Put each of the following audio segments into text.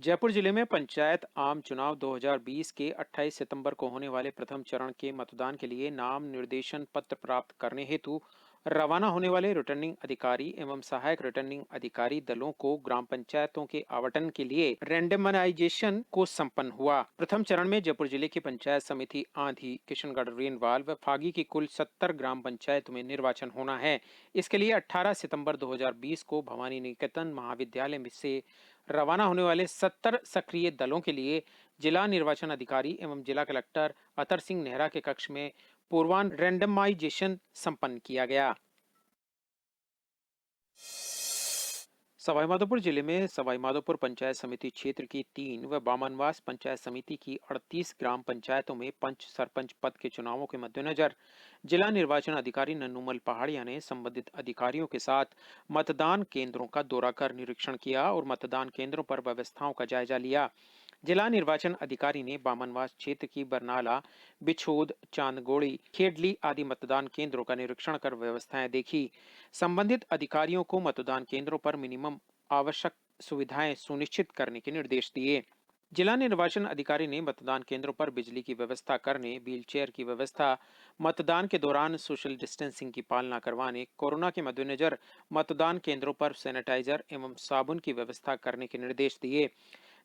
जयपुर जिले में पंचायत आम चुनाव 2020 के 28 सितंबर को होने वाले प्रथम चरण के मतदान के लिए नाम निर्देशन पत्र प्राप्त करने हेतु रवाना होने वाले रिटर्निंग अधिकारी एवं सहायक रिटर्निंग अधिकारी दलों को ग्राम पंचायतों के आवंटन के लिए रैंडमाइजेशन को संपन्न हुआ। प्रथम चरण में जयपुर जिले की पंचायत समिति आंधी, किशनगढ़, रेनवाल व फागी की कुल 70 ग्राम पंचायत में निर्वाचन होना है। इसके लिए 18 सितंबर 2020 को भवानी निकेतन महाविद्यालय से रवाना होने वाले 70 सक्रिय दलों के लिए जिला निर्वाचन अधिकारी एवं जिला कलेक्टर अतर सिंह नेहरा के कक्ष में पूर्वान रैंडमाइजेशन संपन्न किया गया। सवाईमाधोपुर जिले में सवाईमाधोपुर पंचायत समिति क्षेत्र की 3 व बामनवास पंचायत समिति की 38 ग्राम पंचायतों में पंच सरपंच पद के चुनावों के मद्देनजर जिला निर्वाचन अधिकारी नन्नूमल पहाड़िया ने संबंधित अधिकारियों के साथ मतदान केंद्रों का दौरा कर निरीक्षण किया और मतदान केंद्रों पर व्यवस्थाओं का जायजा लिया। जिला निर्वाचन अधिकारी ने बामनवास क्षेत्र की बरनाला, बिछोद, चांदगोड़ी, खेडली आदि मतदान केंद्रों का निरीक्षण कर व्यवस्थाएं देखी। संबंधित अधिकारियों को मतदान केंद्रों पर मिनिमम आवश्यक सुविधाएं सुनिश्चित करने के निर्देश दिए। जिला निर्वाचन अधिकारी ने मतदान केंद्रों पर बिजली की व्यवस्था करने, व्हीलचेयर की व्यवस्था, मतदान के दौरान सोशल डिस्टेंसिंग की पालना करवाने, कोरोना के मद्देनजर मतदान केंद्रों पर सैनिटाइजर एवं साबुन की व्यवस्था करने के निर्देश दिए।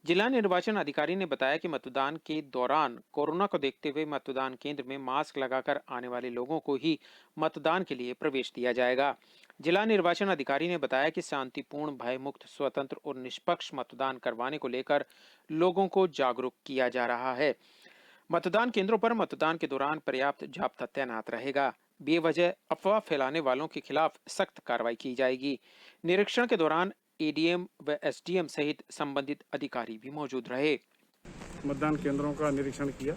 जिला निर्वाचन अधिकारी ने बताया कि मतदान के दौरान कोरोना को देखते हुए मतदान केंद्र में मास्क लगाकर आने वाले लोगों को ही मतदान के लिए प्रवेश दिया जाएगा। जिला निर्वाचन अधिकारी ने बताया कि शांतिपूर्ण, भयमुक्त, स्वतंत्र और निष्पक्ष मतदान करवाने को लेकर लोगों को जागरूक किया जा रहा है। मतदान केंद्रों पर मतदान के दौरान पर्याप्त जाब्ता तैनात रहेगा। बेवजह अफवाह फैलाने वालों के खिलाफ सख्त कार्रवाई की जाएगी। निरीक्षण के दौरान एडीएम व एसडीएम सहित संबंधित अधिकारी भी मौजूद रहे। मतदान केंद्रों का निरीक्षण किया।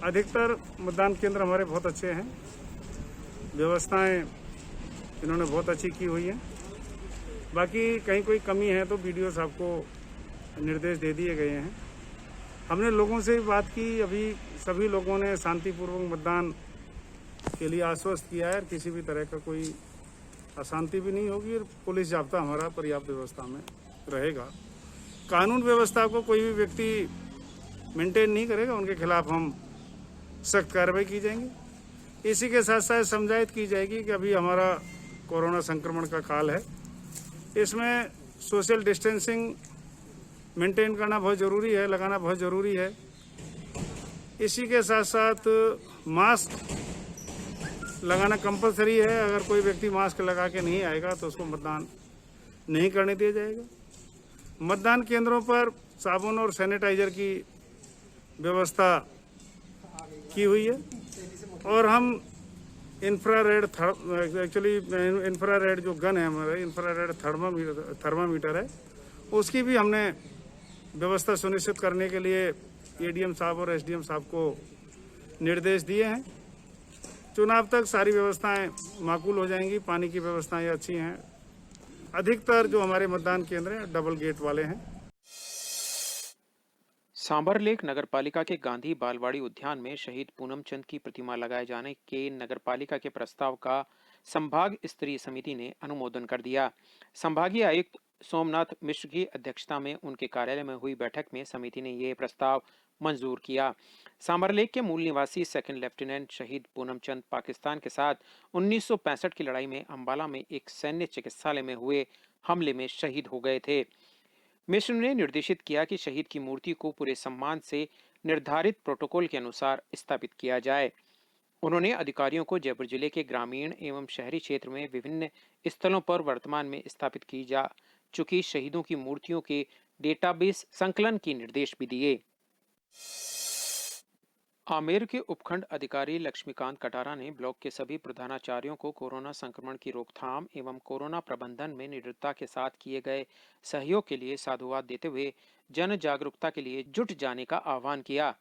अधिकतर मतदान केंद्र हमारे बहुत अच्छे हैं, व्यवस्थाएं इन्होंने बहुत अच्छी की हुई हैं। बाकी कहीं कोई कमी है तो वीडियो साहब को निर्देश दे दिए गए हैं। हमने लोगों से भी बात की, अभी सभी लोगों ने शांतिपूर्वक मतदान के लिए आश्वस्त किया है। किसी भी तरह का कोई अशांति भी नहीं होगी और पुलिस जाब्ता हमारा पर्याप्त व्यवस्था में रहेगा। कानून व्यवस्था को कोई भी व्यक्ति मेंटेन नहीं करेगा, उनके खिलाफ हम सख्त कार्रवाई की जाएंगी। इसी के साथ साथ समझाइश की जाएगी कि अभी हमारा कोरोना संक्रमण का काल है, इसमें सोशल डिस्टेंसिंग मेंटेन करना बहुत ज़रूरी है, लगाना बहुत ज़रूरी है। इसी के साथ साथ मास्क लगाना कंपलसरी है। अगर कोई व्यक्ति मास्क लगा के नहीं आएगा तो उसको मतदान नहीं करने दिया जाएगा। मतदान केंद्रों पर साबुन और सैनिटाइजर की व्यवस्था की हुई है और हम इंफ्रारेड जो गन है हमारा, इंफ्रारेड थर्मामीटर है, उसकी भी हमने व्यवस्था सुनिश्चित करने के लिए एडीएम साहब और एसडीएम साहब को निर्देश दिए हैं। चुनाव तक सारी व्यवस्थाएं माकूल हो जाएंगी। पानी की व्यवस्थाएं अच्छी हैं। अधिकतर जो हमारे मतदान केंद्र हैं डबल गेट वाले हैं। सांभरलेक नगरपालिका के गांधी बालवाड़ी उद्यान में शहीद पूनमचंद की प्रतिमा लगाए जाने के नगरपालिका के प्रस्ताव का संभाग स्तरीय समिति ने अनुमोदन कर दिया। संभागीय आयुक्त सोमनाथ मिश्र की अध्यक्षता में उनके कार्यालय में हुई बैठक में समिति ने यह प्रस्ताव मंजूर किया। सांभरलेक के मूल निवासी सेकंड लेफ्टिनेंट शहीद पूनमचंद पाकिस्तान के साथ 1965 की लड़ाई में अंबाला में एक सैन्य चिकित्सालय में हुए हमले में शहीद हो गए थे। मिश्र ने निर्देशित किया कि शहीद की मूर्ति को पूरे सम्मान से निर्धारित प्रोटोकॉल के अनुसार स्थापित किया जाए। उन्होंने अधिकारियों को जयपुर जिले के ग्रामीण एवं शहरी क्षेत्र में विभिन्न स्थलों पर वर्तमान में स्थापित की जा चुकी शहीदों की मूर्तियों के डेटाबेस संकलन के निर्देश भी दिए। आमेर के उपखंड अधिकारी लक्ष्मीकांत कटारा ने ब्लॉक के सभी प्रधानाचार्यों को कोरोना संक्रमण की रोकथाम एवं कोरोना प्रबंधन में निडरता के साथ किए गए सहयोग के लिए साधुवाद देते हुए जन जागरूकता के लिए जुट जाने का आह्वान किया।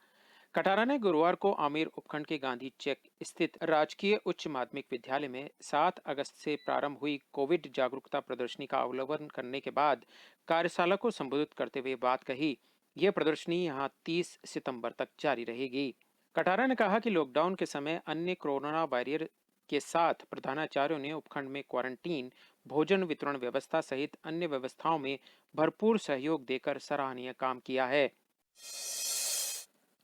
कटारा ने गुरुवार को आमेर उपखंड के गांधी चेक स्थित राजकीय उच्च माध्यमिक विद्यालय में 7 अगस्त से प्रारंभ हुई कोविड जागरूकता प्रदर्शनी का अवलोकन करने के बाद कार्यशाला को संबोधित करते हुए बात कही। यह प्रदर्शनी यहां 30 सितंबर तक जारी रहेगी। कटारा ने कहा कि लॉकडाउन के समय अन्य कोरोना वॉरियर के साथ प्रधानाचार्यों ने उपखंड में क्वारंटीन, भोजन वितरण व्यवस्था सहित अन्य व्यवस्थाओं में भरपूर सहयोग देकर सराहनीय काम किया है।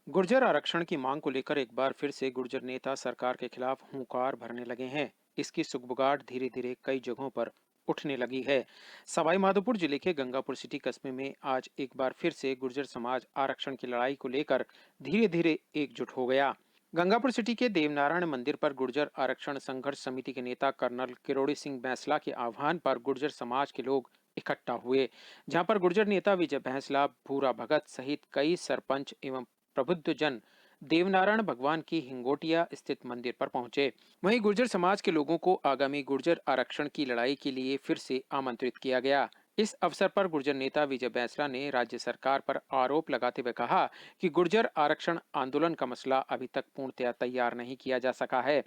गुर्जर आरक्षण की मांग को लेकर एक बार फिर से गुर्जर नेता सरकार के खिलाफ हुंकार भरने लगे हैं। इसकी सुगबुगाहट धीरे धीरे कई जगहों पर उठने लगी है। सवाई माधोपुर जिले के गंगापुर सिटी कस्बे में आज एक बार फिर से गुर्जर समाज आरक्षण की लड़ाई को लेकर धीरे धीरे एकजुट हो गया। गंगापुर सिटी के देवनारायण मंदिर पर गुर्जर आरक्षण संघर्ष समिति के नेता कर्नल किरोड़ी सिंह बैंसला के आह्वान पर गुर्जर समाज के लोग इकट्ठा हुए, जहां पर गुर्जर नेता विजय बैंसला, भूरा भगत सहित कई सरपंच एवं प्रबुद्ध जन देवनारायण भगवान की हिंगोटिया स्थित मंदिर पर पहुंचे। वहीं गुर्जर समाज के लोगों को आगामी गुर्जर आरक्षण की लड़ाई के लिए फिर से आमंत्रित किया गया। इस अवसर पर गुर्जर नेता विजय बैंसला ने राज्य सरकार पर आरोप लगाते हुए कहा कि गुर्जर आरक्षण आंदोलन का मसला अभी तक पूर्णतया तैयार नहीं किया जा सका है।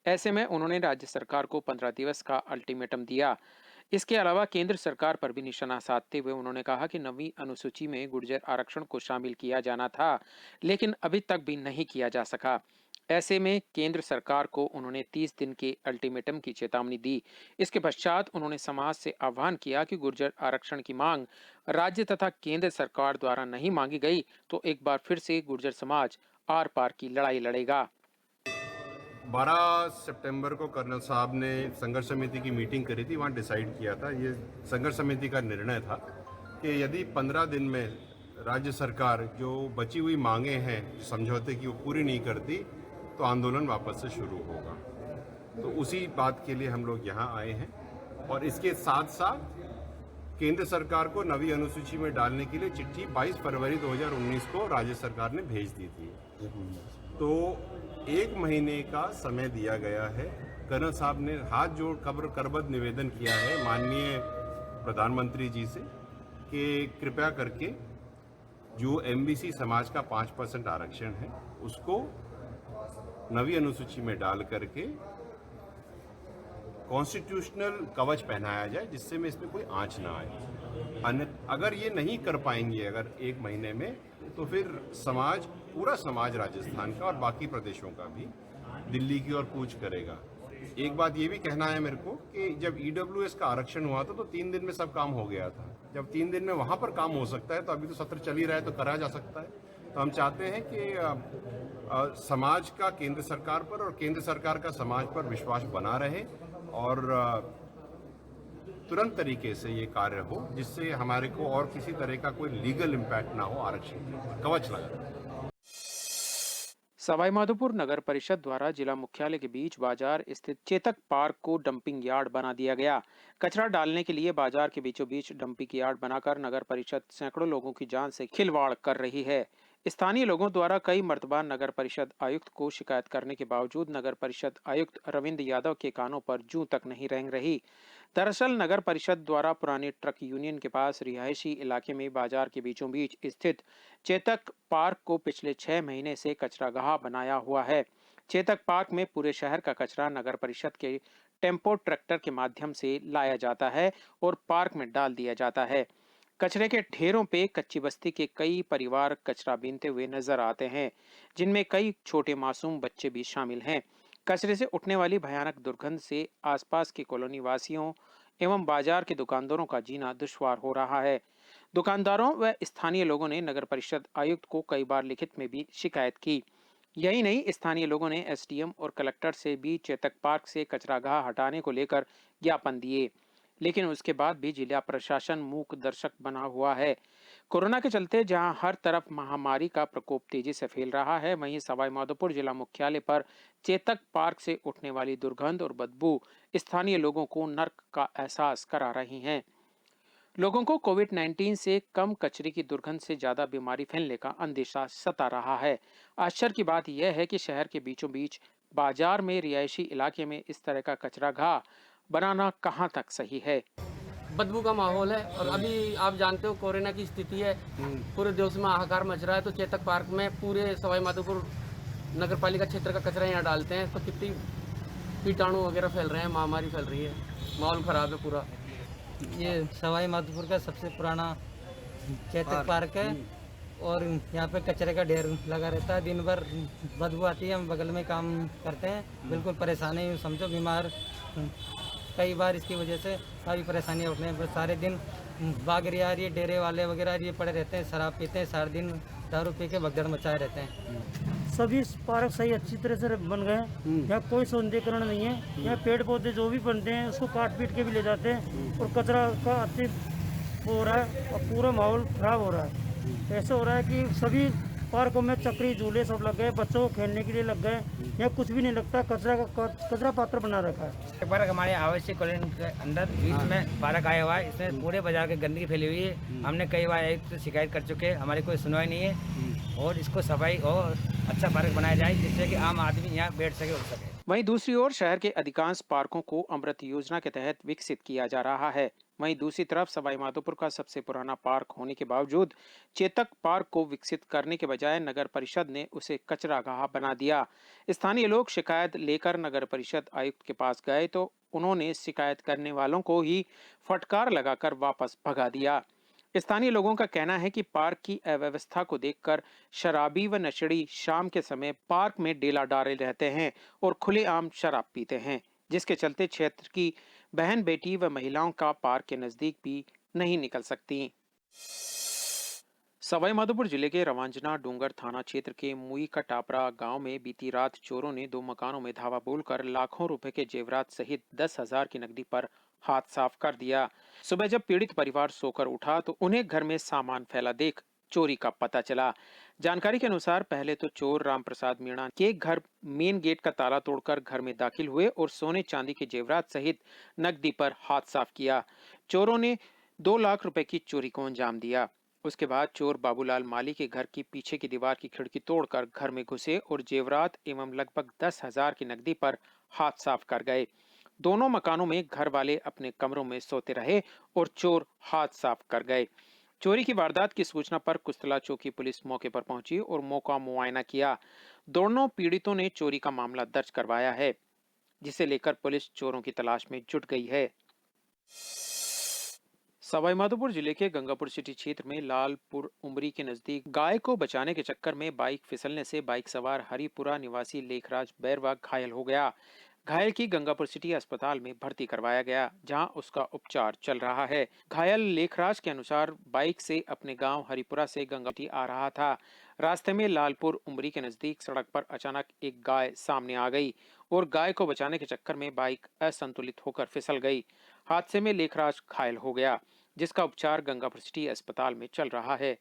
ऐसे में उन्होंने राज्य सरकार को 15 दिवस का अल्टीमेटम दिया। इसके अलावा केंद्र सरकार पर भी निशाना साधते हुए उन्होंने कहा कि नवीं अनुसूची में गुर्जर आरक्षण को शामिल किया जाना था, लेकिन अभी तक भी नहीं किया जा सका। ऐसे में केंद्र सरकार को उन्होंने 30 दिन के अल्टीमेटम की चेतावनी दी। इसके पश्चात उन्होंने समाज से आह्वान किया कि गुर्जर आरक्षण की मांग राज्य तथा केंद्र सरकार द्वारा नहीं मांगी गई तो एक बार फिर से गुर्जर समाज आर पार की लड़ाई लड़ेगा। 12 सितंबर को कर्नल साहब ने संघर्ष समिति की मीटिंग करी थी। वहाँ डिसाइड किया था, ये संघर्ष समिति का निर्णय था कि यदि 15 दिन में राज्य सरकार जो बची हुई मांगे हैं समझौते की वो पूरी नहीं करती तो आंदोलन वापस से शुरू होगा। तो उसी बात के लिए हम लोग यहाँ आए हैं और इसके साथ साथ केंद्र सरकार को नवी अनुसूची में डालने के लिए चिट्ठी 22 फरवरी 2019 को राज्य सरकार ने भेज दी थी। तो 1 महीने का समय दिया गया है। कर्नल साहब ने हाथ जोड़ करबद्ध निवेदन किया है माननीय प्रधानमंत्री जी से कि कृपया करके जो एमबीसी समाज का 5% आरक्षण है उसको नवी अनुसूची में डाल करके कॉन्स्टिट्यूशनल कवच पहनाया जाए, जिससे में इसमें कोई आंच ना आए। अन्य अगर ये नहीं कर पाएंगे अगर 1 महीने में, तो फिर समाज, पूरा समाज राजस्थान का और बाकी प्रदेशों का भी दिल्ली की ओर कूच करेगा। एक बात ये भी कहना है मेरे को कि जब ईडब्ल्यूएस का आरक्षण हुआ था तो 3 दिन में सब काम हो गया था। जब 3 दिन में वहां पर काम हो सकता है तो अभी तो सत्र चल ही रहा है तो करा जा सकता है। तो हम चाहते हैं कि समाज का केंद्र सरकार पर और केंद्र सरकार का समाज पर विश्वास बना रहे और तुरंत तरीके से ये कार्य हो, जिससे हमारे को और किसी तरह का कोई लीगल इम्पैक्ट ना हो आरक्षण का कवच लगा। सवाई माधोपुर नगर परिषद द्वारा जिला मुख्यालय के बीच बाजार स्थित चेतक पार्क को डंपिंग यार्ड बना दिया गया। कचरा डालने के लिए बाजार के बीचों बीच डंपिंग यार्ड बनाकर नगर परिषद सैकड़ों लोगों की जान से खिलवाड़ कर रही है। स्थानीय लोगों द्वारा कई मर्तबा नगर परिषद आयुक्त को शिकायत करने के बावजूद नगर परिषद आयुक्त रविंद्र यादव के कानों पर जूं तक नहीं रेंग रही। दरअसल नगर परिषद द्वारा पुरानी ट्रक यूनियन के पास रिहायशी इलाके में बाजार के बीचों बीच स्थित चेतक पार्क को पिछले 6 महीने से कचरागाह बनाया हुआ है। चेतक पार्क में पूरे शहर का कचरा नगर परिषद के टेम्पो ट्रैक्टर के माध्यम से लाया जाता है और पार्क में डाल दिया जाता है। कचरे के ढेरों पे कच्ची बस्ती के कई परिवार कचरा बीनते हुए नजर आते हैं, जिनमें कई छोटे मासूम बच्चे भी शामिल हैं। कचरे से उठने वाली भयानक दुर्गंध से आसपास के कॉलोनी वासियों एवं बाजार के दुकानदारों का जीना दुश्वार हो रहा है। दुकानदारों व स्थानीय लोगों ने नगर परिषद आयुक्त को कई बार लिखित में भी शिकायत की। यही नहीं, स्थानीय लोगों ने एसडीएम और कलेक्टर से भी चेतक पार्क से कचरागाह हटाने को लेकर ज्ञापन दिए, लेकिन उसके बाद भी जिला प्रशासन मूक दर्शक बना हुआ है। कोरोना के चलते जहां हर तरफ महामारी का प्रकोप तेजी से फैल रहा है, वहीं सवाई माधोपुर जिला मुख्यालय पर चेतक पार्क से उठने वाली दुर्गंध और बदबू स्थानीय लोगों को नर्क का एहसास करा रही हैं। लोगों को कोविड-19 से कम कचरे की दुर्गंध से ज्यादा बीमारी फैलने का अंदेशा सता रहा है। आश्चर्य की बात यह है कि शहर के बीचों बीच बाजार में रिहायशी इलाके में इस तरह का कचरागाह बनाना कहां तक सही है। बदबू का माहौल है और अभी आप जानते हो कोरोना की स्थिति है, पूरे देश में हाहाकार मच रहा है। तो चेतक पार्क में पूरे सवाई माधोपुर नगर पालिका क्षेत्र का कचरा यहाँ डालते हैं तो कितनी कीटाणु वगैरह फैल रहे हैं, महामारी फैल रही है, माहौल खराब है पूरा। ये सवाई माधोपुर का सबसे पुराना चेतक पार्क है और यहाँ पे कचरे का ढेर लगा रहता है, दिन भर बदबू आती है। हम बगल में काम करते हैं, बिल्कुल परेशानी यूँ समझो, बीमार कई बार इसकी वजह से काफ़ी परेशानियाँ उठने हैं। बस सारे दिन बागरी आ रही है, डेरे वाले वगैरह ये पड़े रहते हैं, शराब पीते हैं, सारा दिन दारू पी के भगदड़ मचाए रहते हैं। सभी पार्क सही अच्छी तरह से बन गए हैं। यहाँ कोई सौंदर्यीकरण नहीं है। यहाँ पेड़ पौधे जो भी बनते हैं उसको काट पीट के भी ले जाते हैं और कचरा का अति हो रहा है और पूरा माहौल खराब हो रहा है। ऐसे हो रहा है कि सभी पार्कों में चक्री झूले सब लग गए, बच्चों को खेलने के लिए लग गए। यहाँ कुछ भी नहीं लगता, कचरा पात्र बना रखा है। पार्क हमारे आवश्यक कॉलोनी के अंदर बीच में पार्क आया हुआ है। इसमें पूरे बाजार की गंदगी फैली हुई है। हमने कई बार एक तो शिकायत कर चुके हैं, हमारी कोई सुनवाई नहीं है। और इसको सफाई और अच्छा पार्क बनाया जाए जिससे कि आम आदमी यहाँ बैठ सके, उठ सके। वहीं दूसरी ओर शहर के अधिकांश पार्कों को अमृत योजना के तहत विकसित किया जा रहा है। वहीं दूसरी तरफ सवाईमाधोपुर का सबसे पुराना पार्क होने के बावजूद चेतक पार्क को विकसित करने के बजाय नगर परिषद ने उसे कचरागाह बना दिया। स्थानीय लोग शिकायत लेकर नगर परिषद आयुक्त के पास गए तो उन्होंने शिकायत करने वालों को ही फटकार लगाकर वापस भगा दिया। स्थानीय लोगों का कहना है कि पार्क की अव्यवस्था को देखकर शराबी व नशेड़ी शाम के समय पार्क में डेला डाले रहते हैं और खुलेआम शराब पीते हैं, जिसके चलते क्षेत्र की बहन बेटी व महिलाओं का पार्क के नजदीक भी नहीं निकल सकती। सवाईमाधोपुर जिले के रवांजना डूंगर थाना क्षेत्र के मुई का टापरा गांव में बीती रात चोरों ने 2 मकानों में धावा बोलकर लाखों रुपए के जेवरात सहित 10,000 की नकदी पर हाथ साफ कर दिया। सुबह जब पीड़ित परिवार सोकर उठा तो उन्हें घर में सामान फैला देख चोरी का पता चला। जानकारी के अनुसार पहले तो चोर रामप्रसाद मीणा के घर मेन गेट का ताला तोड़कर घर में दाखिल हुए और सोने चांदी के जेवरात सहित नकदी पर हाथ साफ किया। चोरों ने 2 लाख रुपए की चोरी को अंजाम दिया। उसके बाद चोर बाबूलाल माली के घर की पीछे की दीवार की खिड़की तोड़कर घर में घुसे और जेवरात एवं लगभग 10,000 की नकदी पर हाथ साफ कर गए। दोनों मकानों में घर वाले अपने कमरों में सोते रहे और चोर हाथ साफ कर गए। चोरी की वारदात की सूचना पर कुस्तला चौकी पुलिस मौके पर पहुंची और मौका मुआयना किया। दोनों पीड़ितों ने चोरी का मामला दर्ज करवाया है, जिसे लेकर पुलिस चोरों की तलाश में जुट गई है। सवाईमाधोपुर जिले के गंगापुर सिटी क्षेत्र में लालपुर उमरी के नजदीक गाय को बचाने के चक्कर में बाइक फिसलने से बाइक सवार हरिपुरा निवासी लेखराज बैरवा घायल हो गया। घायल की गंगापुर सिटी अस्पताल में भर्ती करवाया गया, जहां उसका उपचार चल रहा है। घायल लेखराज के अनुसार बाइक से अपने गांव हरिपुरा से गंगापुर आ रहा था। रास्ते में लालपुर उमरी के नजदीक सड़क पर अचानक एक गाय सामने आ गई और गाय को बचाने के चक्कर में बाइक असंतुलित होकर फिसल गई। हादसे में लेखराज घायल हो गया, जिसका उपचार गंगापुर सिटी अस्पताल में चल रहा है।